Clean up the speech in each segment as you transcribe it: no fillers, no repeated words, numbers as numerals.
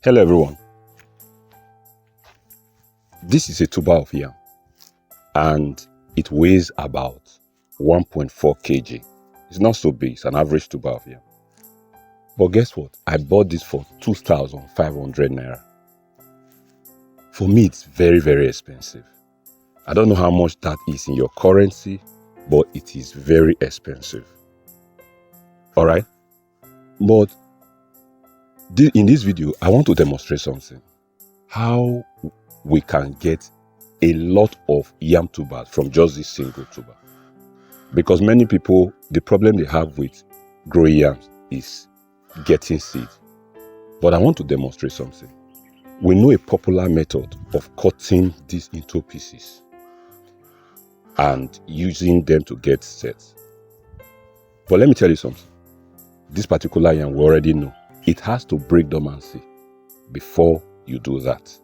Hello everyone, this is a tuber of yam and it weighs about 1.4 kg. It's not so big, it's an average tuber of yam. But guess what? I bought this for 2,500 naira. For me, it's very, very expensive. I don't know how much that is in your currency, but it is very expensive. Alright? But in this video, I want to demonstrate something. How we can get a lot of yam tubers from just this single tuber. Because many people, the problem they have with growing yams is getting seed. But I want to demonstrate something. We know a popular method of cutting these into pieces and using them to get sets. But let me tell you something. This particular yam, we already know. It has to break dormancy before you do that.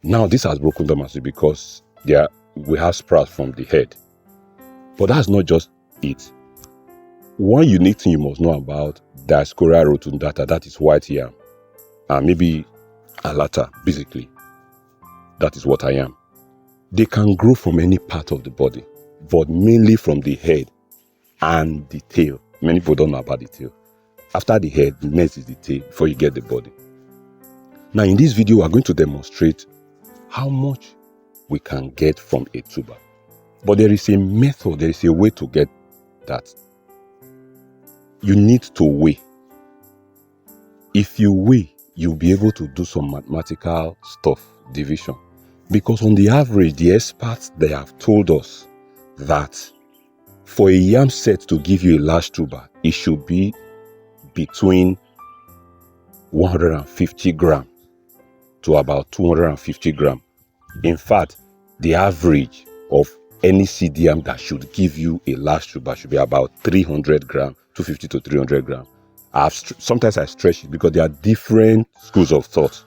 Now, this has broken dormancy because we have sprouts from the head. But that's not just it. One unique thing you must know about diaspora rotundata, that is white yam, and maybe alata, basically. That is what I am. They can grow from any part of the body, but mainly from the head and the tail. Many people don't know about the tail. After the head, the next is the tail before you get the body. Now, in this video, we are going to demonstrate how much we can get from a tuber. But there is a method, there is a way to get that. You need to weigh. If you weigh, you'll be able to do some mathematical stuff, division. Because on the average, the experts, they have told us that for a yam set to give you a large tuber, it should be between 150 grams to about 250 grams. In fact, the average of any seed yam that should give you a large tuber should be about 300 grams, 250 to 300 grams. Sometimes I stretch it because there are different schools of thought.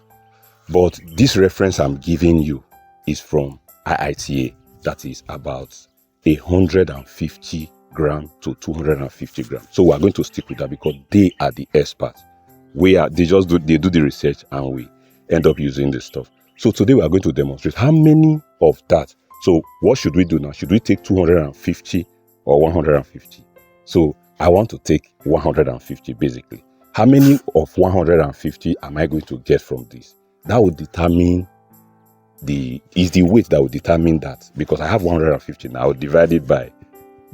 But this reference I'm giving you is from IITA. That is about 150 grams to 250 grams. So we're going to stick with that because they are the experts. They do the research and we end up using this stuff. So today we are going to demonstrate how many of that. So what should we do now? Should we take 250 or 150? So I want to take 150 basically. How many of 150 am I going to get from this? That will determine the weight that will determine that. Because I have 150 now, I'll divide it by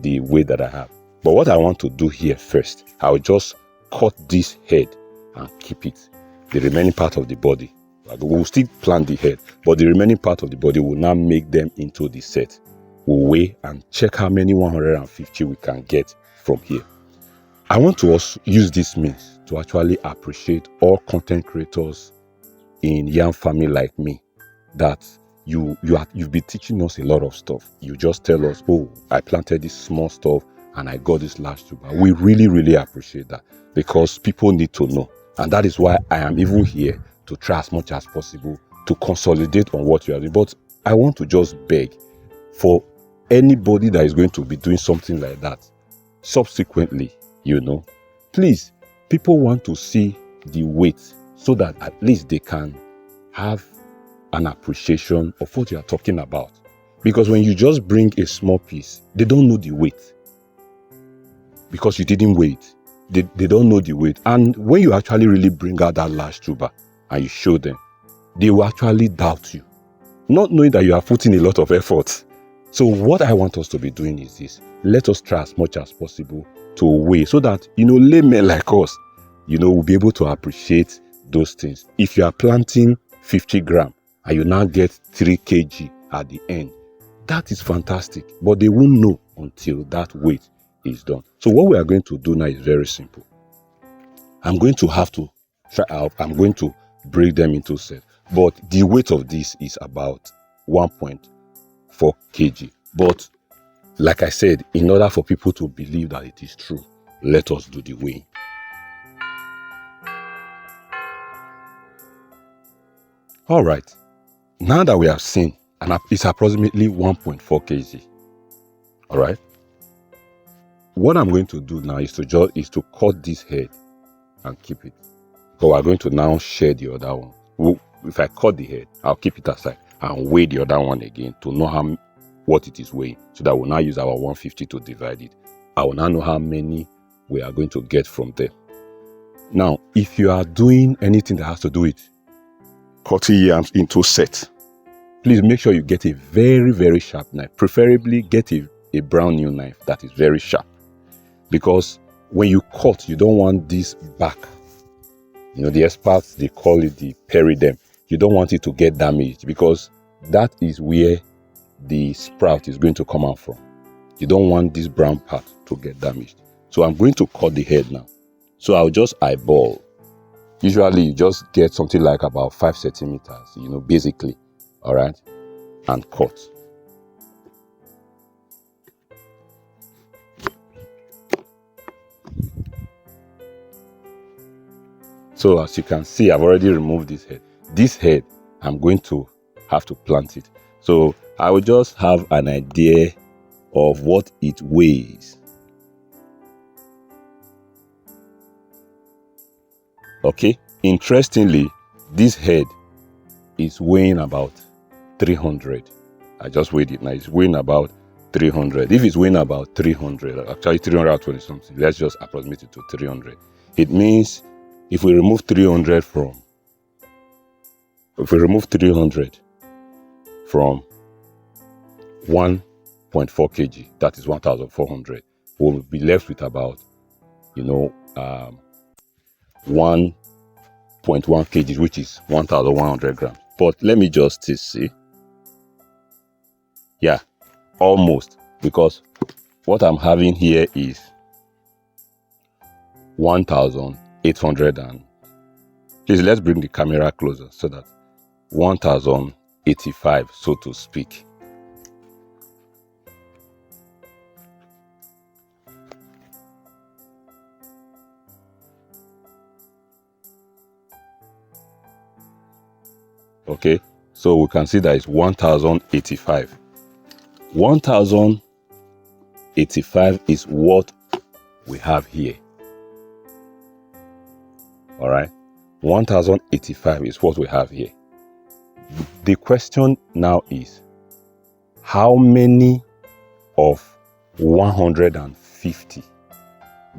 the weight that I have. But what I want to do here first, I'll just cut this head and keep it. The remaining part of the body, we'll still plant the head, but the remaining part of the body will now make them into the set. We'll weigh and check how many 150 we can get from here. I want to also use this means to actually appreciate all content creators in yam farming like me, that you've been teaching us a lot of stuff. You just tell us, oh, I planted this small stuff and I got this large tuber. We really, really appreciate that because people need to know. And that is why I am even here to try as much as possible to consolidate on what you are doing. But I want to just beg for anybody that is going to be doing something like that subsequently, please, people want to see the weight so that at least they can have an appreciation of what you are talking about. Because when you just bring a small piece, they don't know the weight. Because you didn't weigh it. They don't know the weight. And when you actually really bring out that large tuber and you show them, they will actually doubt you. Not knowing that you are putting a lot of effort. So what I want us to be doing is this. Let us try as much as possible to weigh so that, laymen like us, will be able to appreciate those things. If you are planting 50 grams and you now get 3 kg at the end, that is fantastic. But they won't know until that weight is done. So what we are going to do now is very simple. I'm going to break them into sets. But the weight of this is about 1.4 kg. But like I said, in order for people to believe that it is true, let us do the weighing. All right. Now that we have seen, and it's approximately 1.4 kg. All right. What I'm going to do now is to cut this head and keep it. So we're going to now share the other one. If I cut the head, I'll keep it aside and weigh the other one again to know what it is weighing, so that we'll now use our 150 to divide it. I will now know how many we are going to get from there. Now, if you are doing anything that has to do with cutting yams into sets, please make sure you get a very, very sharp knife. Preferably get a brown new knife that is very sharp, because when you cut, you don't want this back. The experts, they call it the peridem. You don't want it to get damaged, because that is where the sprout is going to come out from. You don't want this brown part to get damaged. So I'm going to cut the head now. So I'll just eyeball. Usually you just get something like about 5 centimeters, basically. All right. And cut. So as you can see, I've already removed this head. This head, I'm going to have to plant it. So I will just have an idea of what it weighs. Okay. Interestingly, this head is weighing about 300. I just weighed it now. It's weighing about 300. If it's weighing about 300, actually 320 something, let's just approximate it to 300. It means if we remove 300 from 1.4 kg, that is 1,400, we'll be left with about 1.1 kg, which is 1,100 grams. But let me just see. Yeah, almost, because what I'm having here is 1,800 and please let's bring the camera closer so that 1,085, so to speak. Okay, so we can see that it's 1,085. 1,085 is what we have here. All right, 1,085 is what we have here. The question now is, how many of 150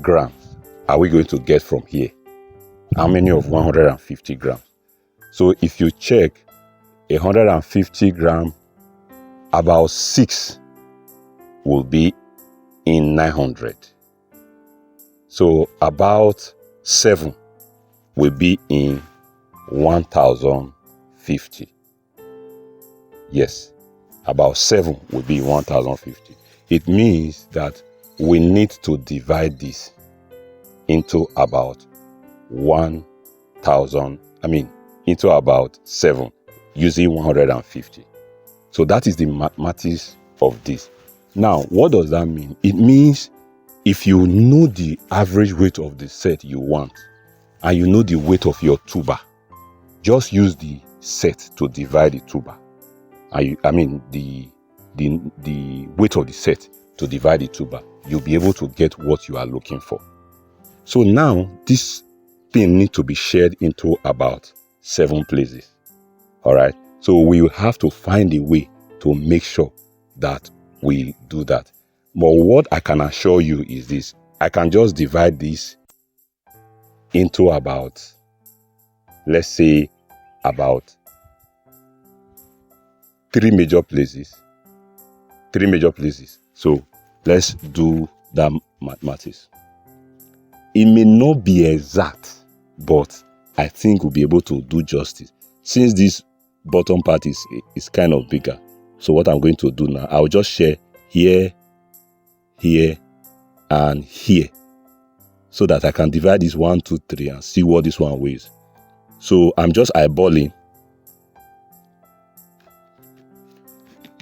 grams are we going to get from here? How many of 150 grams? So if you check 150 gram, about 6 will be in 900. So about 7 will be in 1,050. Yes, about 7 will be 1,050. It means that we need to divide this into about into about 7 using 150. So that is the mathematics of this. Now, what does that mean? It means if you know the average weight of the set you want and you know the weight of your tuber, just use the set to divide the tuber. The weight of the set to divide the tuber. You'll be able to get what you are looking for. So now this thing needs to be shared into about 7 places. All right. So we will have to find a way to make sure that we do that. But what I can assure you is this: I can just divide this into about, let's say, about 3 major places. 3 major places. So let's do that mathematics. It may not be exact, but I think we'll be able to do justice. Since this bottom part is kind of bigger, so what I'm going to do now, I'll just share here, here, and here, so that I can divide this 1, 2, 3 and see what this one weighs. So I'm just eyeballing.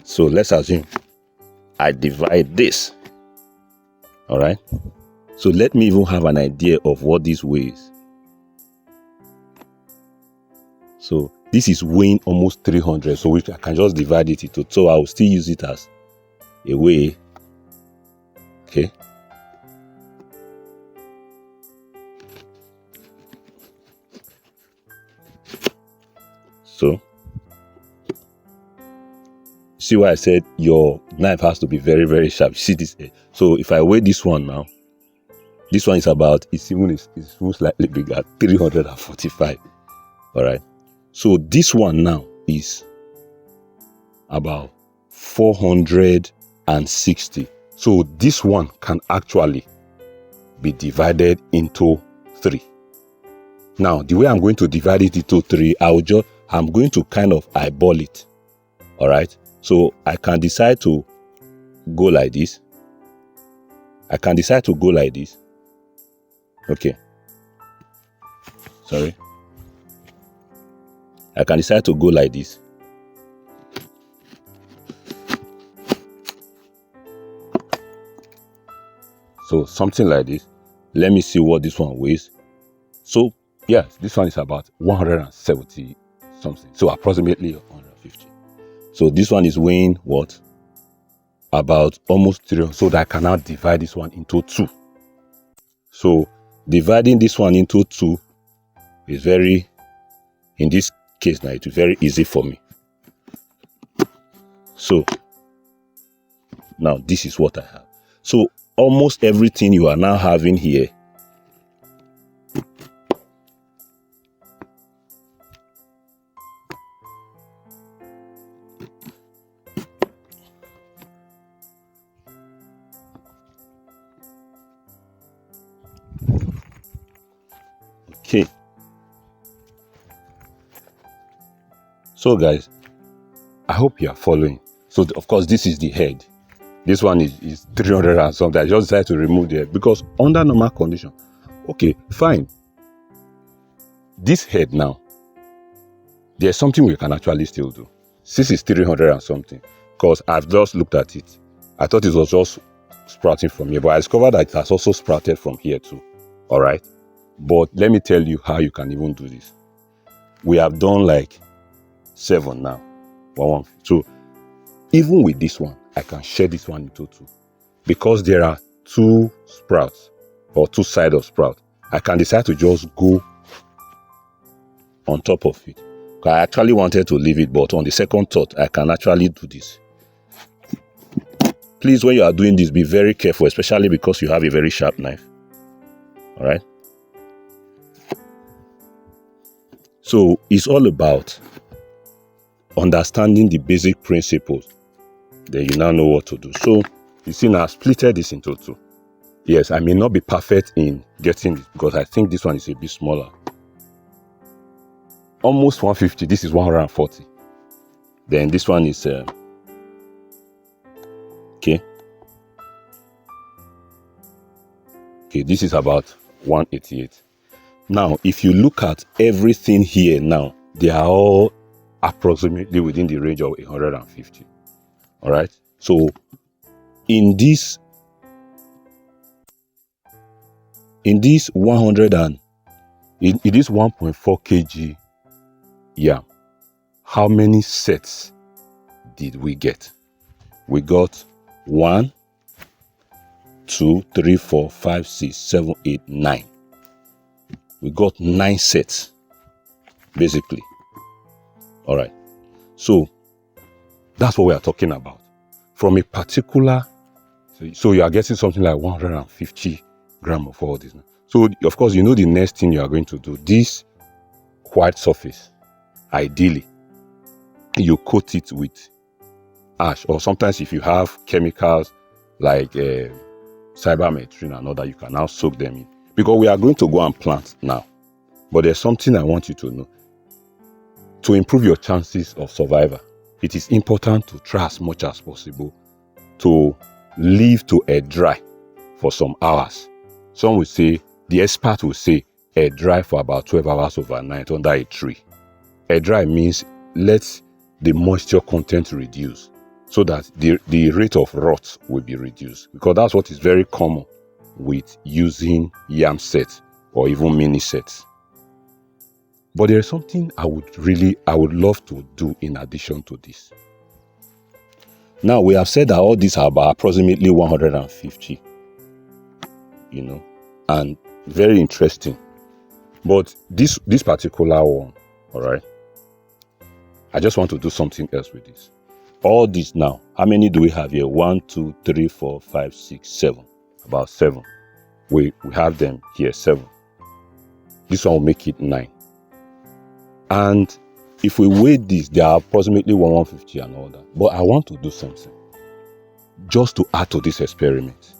So let's assume I divide this. All right. So let me even have an idea of what this weighs. So this is weighing almost 300. So I can just divide it into 2. So I will still use it as a way. Okay. So, see why I said your knife has to be very, very sharp. See this? So if I weigh this one now, this one is about, it's even slightly bigger, 345. All right. So this one now is about 460. So this one can actually be divided into 3. Now, the way I'm going to divide it into 3, I'm going to kind of eyeball it. All right. So I can decide to go like this. Okay. Sorry. I can decide to go like this. So something like this. Let me see what this one weighs. So yes, this one is about 170 something. So approximately 150. So this one is weighing what? About almost 300. So that I can now divide this one into 2. So dividing this one into 2 is in this case now, it is very easy for me. So now this is what I have. So almost everything you are now having here okay. So guys, I hope you are following. So of course this is the head. This one is 300 and something. I just decided to remove the head because under normal condition, okay, fine. This head now, there's something we can actually still do. This is 300 and something because I've just looked at it. I thought it was just sprouting from here, but I discovered that it has also sprouted from here too. All right. But let me tell you how you can even do this. We have done like 7 now. So even with this one, I can share this one into 2 because there are 2 sprouts or 2 sides of sprout. I can decide to just go on top of it. I actually wanted to leave it, but on the second thought, I can actually do this. Please, when you are doing this, be very careful, especially because you have a very sharp knife. All right. So it's all about understanding the basic principles. Then you now know what to do. So you see now I've splitted this into 2. Yes, I may not be perfect in getting this because I think this one is a bit smaller. Almost 150. This is 140. Then this one is okay. This is about 188. Now, if you look at everything here now, they are all approximately within the range of 150. All right. So in this 100 it is 1.4 kg yam. How many sets did we get? We got 1, 2, 3, 4, 5, 6, 7, 8, 9. We got 9 sets, basically. All right. So that's what we are talking about. From a particular, so you are getting something like 150 grams of all this. So of course, you know the next thing you are going to do. This white surface, ideally, you coat it with ash, or sometimes if you have chemicals like cybermethrin and all that, you can now soak them in. Because we are going to go and plant now. But there's something I want you to know. To improve your chances of survival, it is important to try as much as possible to leave to air dry for some hours. Some will say, the expert will say, air dry for about 12 hours overnight under a tree. Air dry means let the moisture content reduce so that the rate of rot will be reduced. Because that's what is very common with using yam sets or even mini sets. But there is something I would love to do in addition to this. Now, we have said that all these are about approximately 150, and very interesting. But this particular one, all right, I just want to do something else with this. All this now, how many do we have here? 1, 2, 3, 4, 5, 6, 7. About 7. We have them here, 7. This one will make it 9. And if we weigh this, they are approximately 150 and all that. But I want to do something just to add to this experiment.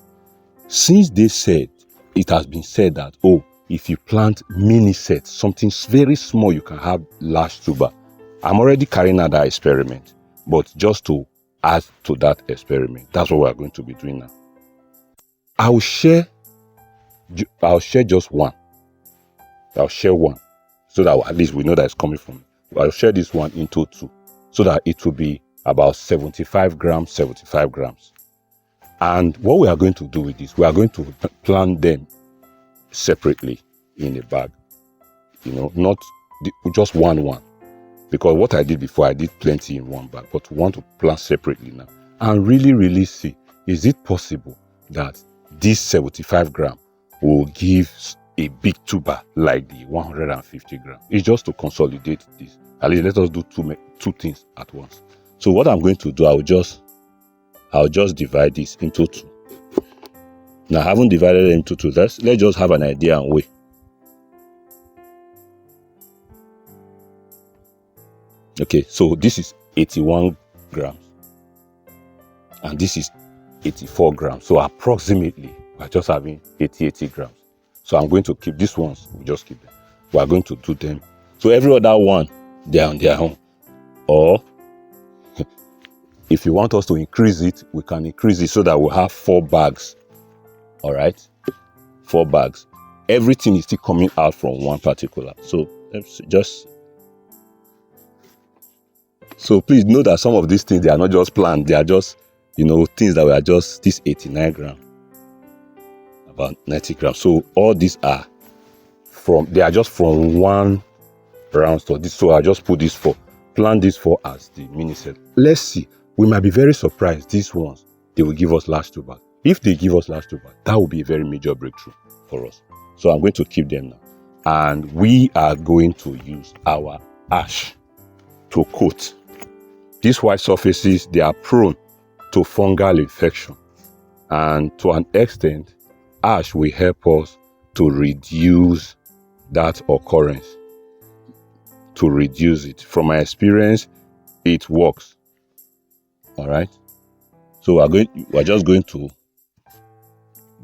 Since they said, it has been said that, oh, if you plant mini sets, something very small, you can have large tuber. I'm already carrying out that experiment, but just to add to that experiment, that's what we are going to be doing now. I'll share just one. I'll share one, so that at least we know that it's coming from me. I'll share this one into 2, so that it will be about 75 grams, 75 grams. And what we are going to do with this, we are going to plant them separately in a bag. Not just one. Because what I did before, I did plenty in one bag, but we want to plant separately now. And really see, is it possible that this 75 gram will give a big tuber like the 150 gram? It's just to consolidate this. At least let us do two things at once. So what I'm going to do, I'll just divide this into 2. Now I haven't divided it into 2. Let's just have an idea and weigh. Okay, so this is 81 grams and this is 84 grams. So approximately we're just having 80 grams. So I'm going to keep these ones, we'll just keep them. We are going to do them. So every other one, they are on their own. Or if you want us to increase it, we can increase it so that we'll have 4 bags. All right, 4 bags. Everything is still coming out from one particular. So let's just. So please know that some of these things, they are not just planned. They are just, things that were just this 89 grams, about 90 grams. So all these are they are just from one round store. So I just put this 4, plan this 4 as the mini set. Let's see. We might be very surprised. These ones, they will give us large tuber. If they give us large tuber, that will be a very major breakthrough for us. So I'm going to keep them now. And we are going to use our ash to coat. These white surfaces, they are prone to fungal infection. And to an extent, ash will help us to reduce that occurrence. To reduce it. From my experience, it works. All right. So we're just going to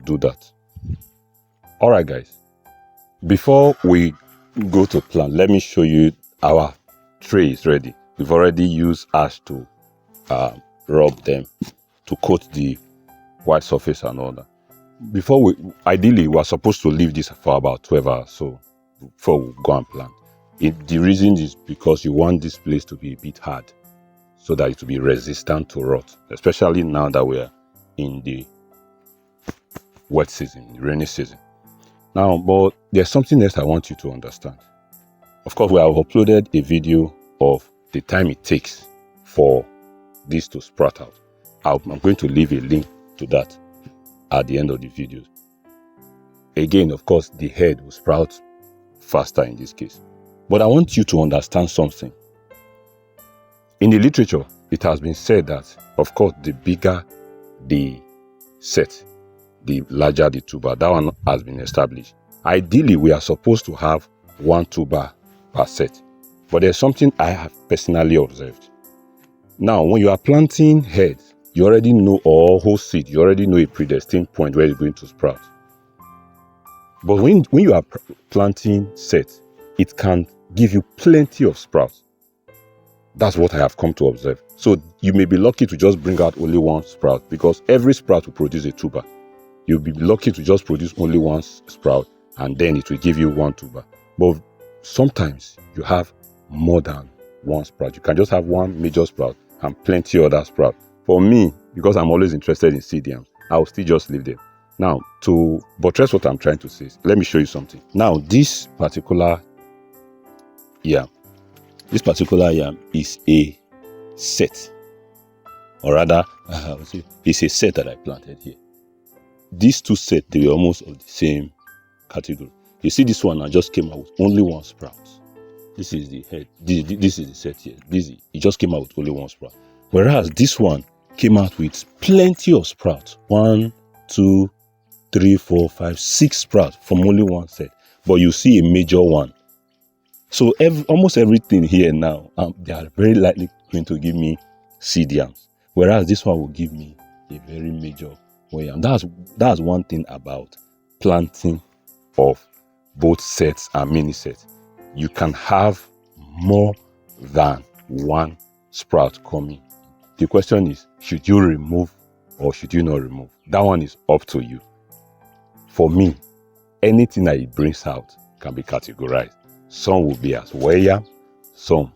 do that. All right, guys. Before we go to plant, let me show you our tray is ready. We've already used ash to rub them, to coat the white surface and all that. Ideally, we're supposed to leave this for about 12 hours. So before we go and plant. The reason is because you want this place to be a bit hard, so that it will be resistant to rot, especially now that we're in the wet season, the rainy season. Now, but there's something else I want you to understand. Of course, we have uploaded a video of the time it takes for this to sprout out. I'm going to leave a link to that at the end of the video. Again, of course, the head will sprout faster in this case. But I want you to understand something. In the literature, it has been said that, of course, the bigger the set, the larger the tuber. That one has been established. Ideally, we are supposed to have 1 tuber per set. But there's something I have personally observed. Now, when you are planting heads, you already know, or whole seed, you already know a predestined point where it's going to sprout. But when you are planting sets, it can give you plenty of sprouts. That's what I have come to observe. So you may be lucky to just bring out only 1 sprout, because every sprout will produce a tuber. You'll be lucky to just produce only 1 sprout, and then it will give you 1 tuber. But sometimes you have more than 1 sprout. You can just have 1 major sprout and plenty other sprout. For me, because I'm always interested in seed yams, I'll still just leave them. Now, to buttress what I'm trying to say, let me show you something. Now, this particular yam is a set, or rather, it's a set that I planted here. These 2 sets, they were almost of the same category. You see, this one I just came out with only 1 sprout. This is the head. This is the set here. It just came out with only one sprout. Whereas this one came out with plenty of sprouts. 1, 2, 3, 4, 5, 6 sprouts from only one set. But you see a major one. So almost everything here now, they are very likely going to give me seed yams. Whereas this one will give me a very major yam. That's one thing about planting of both sets and mini sets. You can have more than one sprout coming. The question is, should you remove or should you not remove? That one is up to you. For me, anything that it brings out can be categorized. Some will be as yam, some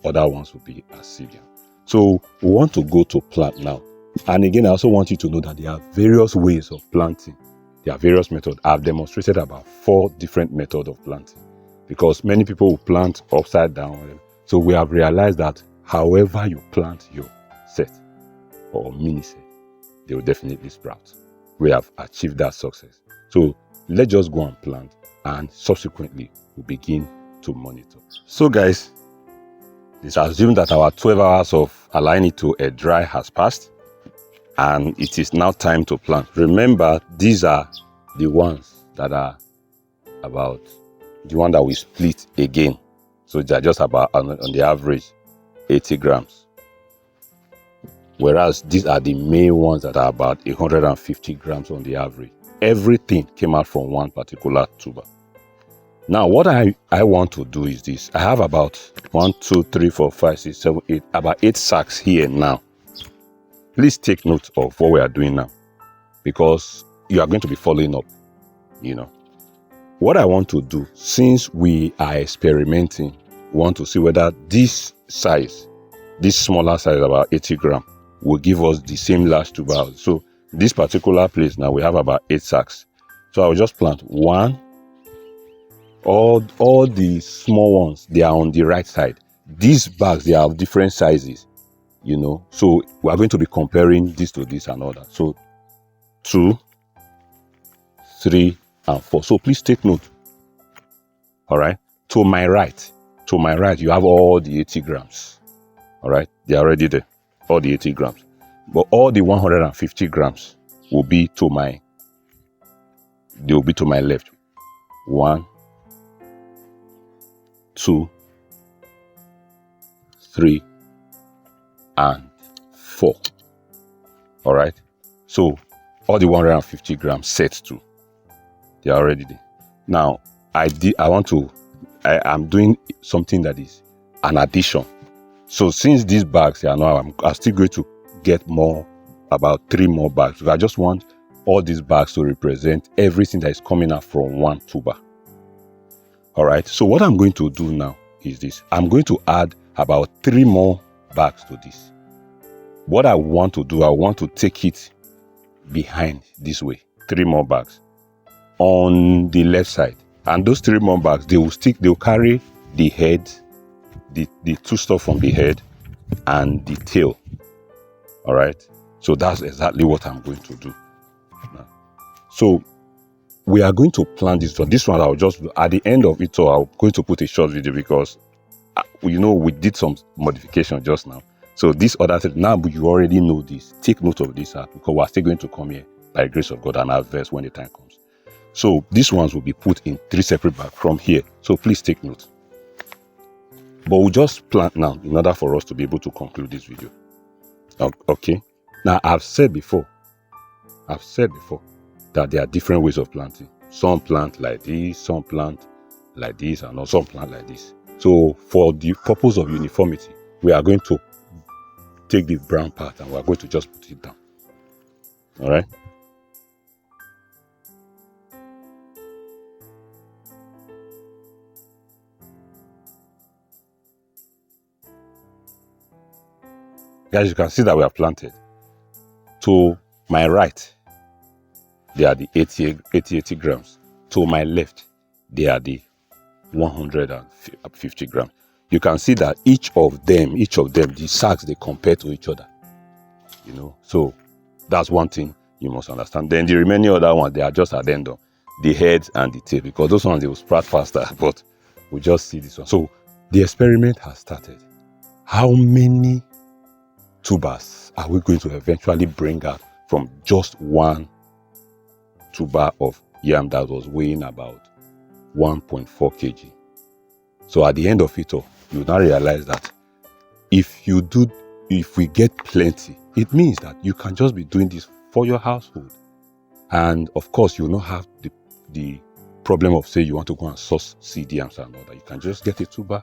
other ones will be as seed yam. So we want to go to plant now. And again, I also want you to know that there are various ways of planting. There are various methods. I've demonstrated about 4 different methods of planting because many people will plant upside down. So we have realized that however you plant your set or mini set, they will definitely sprout. We have achieved that success. So let's just go and plant, and subsequently we'll begin to monitor. So guys, let's assume that our 12 hours of aligning to a dry has passed, and it is now time to plant. Remember, these are the ones that are about the one that we split again. So they're just about on the average 80 grams. Whereas these are the main ones that are about 150 grams on the average. Everything came out from one particular tuber. Now, what I want to do is this. I have about 1, 2, 3, 4, 5, 6, 7, 8, about 8 sacks here now. Please take note of what we are doing now, because you are going to be following up, What I want to do, since we are experimenting, we want to see whether this size, this smaller size, about 80 grams, will give us the same large tuber. So this particular place now, we have about 8 sacks. So I'll just plant 1. All the small ones, they are on the right side. These bags, they are of different sizes, So we are going to be comparing this to this and all that. So 2, 3, and 4. So please take note. All right. To my right, you have all the 80 grams. All right. They are already there. All the 80 grams. But all the 150 grams will be to my left. 1, 2, 3, and 4. All right. So all the 150 grams set to, they are already there. Now I'm doing something that is an addition. So since these bags are now, I'm still going to get more, about 3 more bags. So I just want all these bags to represent everything that is coming out from one tuber. All right. So what I'm going to do now is this. I'm going to add about 3 more bags to this. What I want to do, I want to take it behind this way. 3 more bags on the left side. And those 3 more bags, they'll carry the head, the 2 stuff from the head and the tail. All right. So that's exactly what I'm going to do now. So we are going to plant this one. This one I'll just, at the end of it, so I'm going to put a short video because, we did some modification just now. So this other thing, now you already know this. Take note of this because we're still going to come here by the grace of God and harvest when the time comes. So these ones will be put in 3 separate bags from here. So please take note. But we'll just plant now in order for us to be able to conclude this video. Okay. Now I've said before that there are different ways of planting. Some plant like this, some plant like this, and some plant like this. So for the purpose of uniformity, we are going to take the brown part and we are going to just put it down. All right. Guys, you can see that we have planted. To my right, they are the 80 grams. To my left, they are the 150 grams. You can see that each of them, the sacks, they compare to each other. So that's one thing you must understand. Then the remaining other ones, they are just addendum, the head and the tail, because those ones, they will sprout faster, but we just see this one. So The experiment has started. How many tubers are we going to eventually bring out from just one tuber of yam that was weighing about 1.4 kg? So at the end of it all, you now realize that if we get plenty, it means that you can just be doing this for your household. And of course, you will not have the problem of, say, you want to go and source seed yams and all that. You can just get a tuber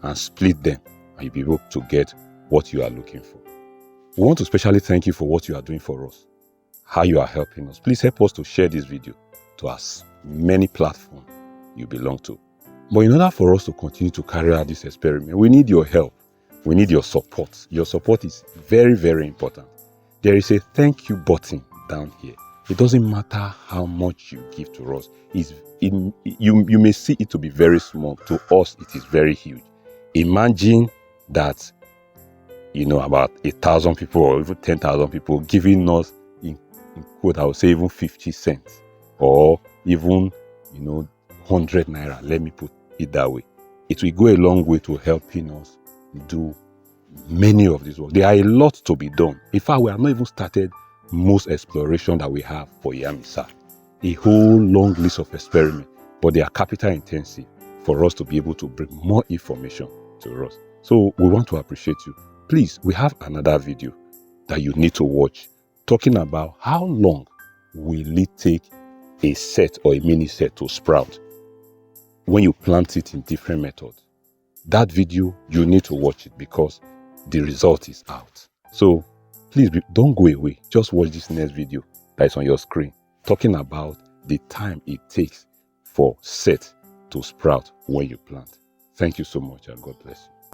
and split them, and you'll be able to get what you are looking for. We want to especially thank you for what you are doing for us, how you are helping us. Please help us to share this video to as many platforms you belong to. But in order for us to continue to carry out this experiment, we need your help. We need your support. Your support is very, very important. There is a thank you button down here. It doesn't matter how much you give to us. You may see it to be very small. To us, it is very huge. Imagine that, about 1,000 people or even 10,000 people giving us, in quote, I would say even 50 cents or even, 100 naira. Let me put it that way. It will go a long way to helping us do many of these work. There are a lot to be done. In fact, we have not even started most exploration that we have for Yamisa. A whole long list of experiments, but they are capital intensive for us to be able to bring more information to us. So we want to appreciate you. Please, we have another video that you need to watch talking about how long will it take a set or a mini set to sprout when you plant it in different methods. That video, you need to watch it because the result is out. So please don't go away. Just watch this next video that is on your screen talking about the time it takes for set to sprout when you plant. Thank you so much and God bless you.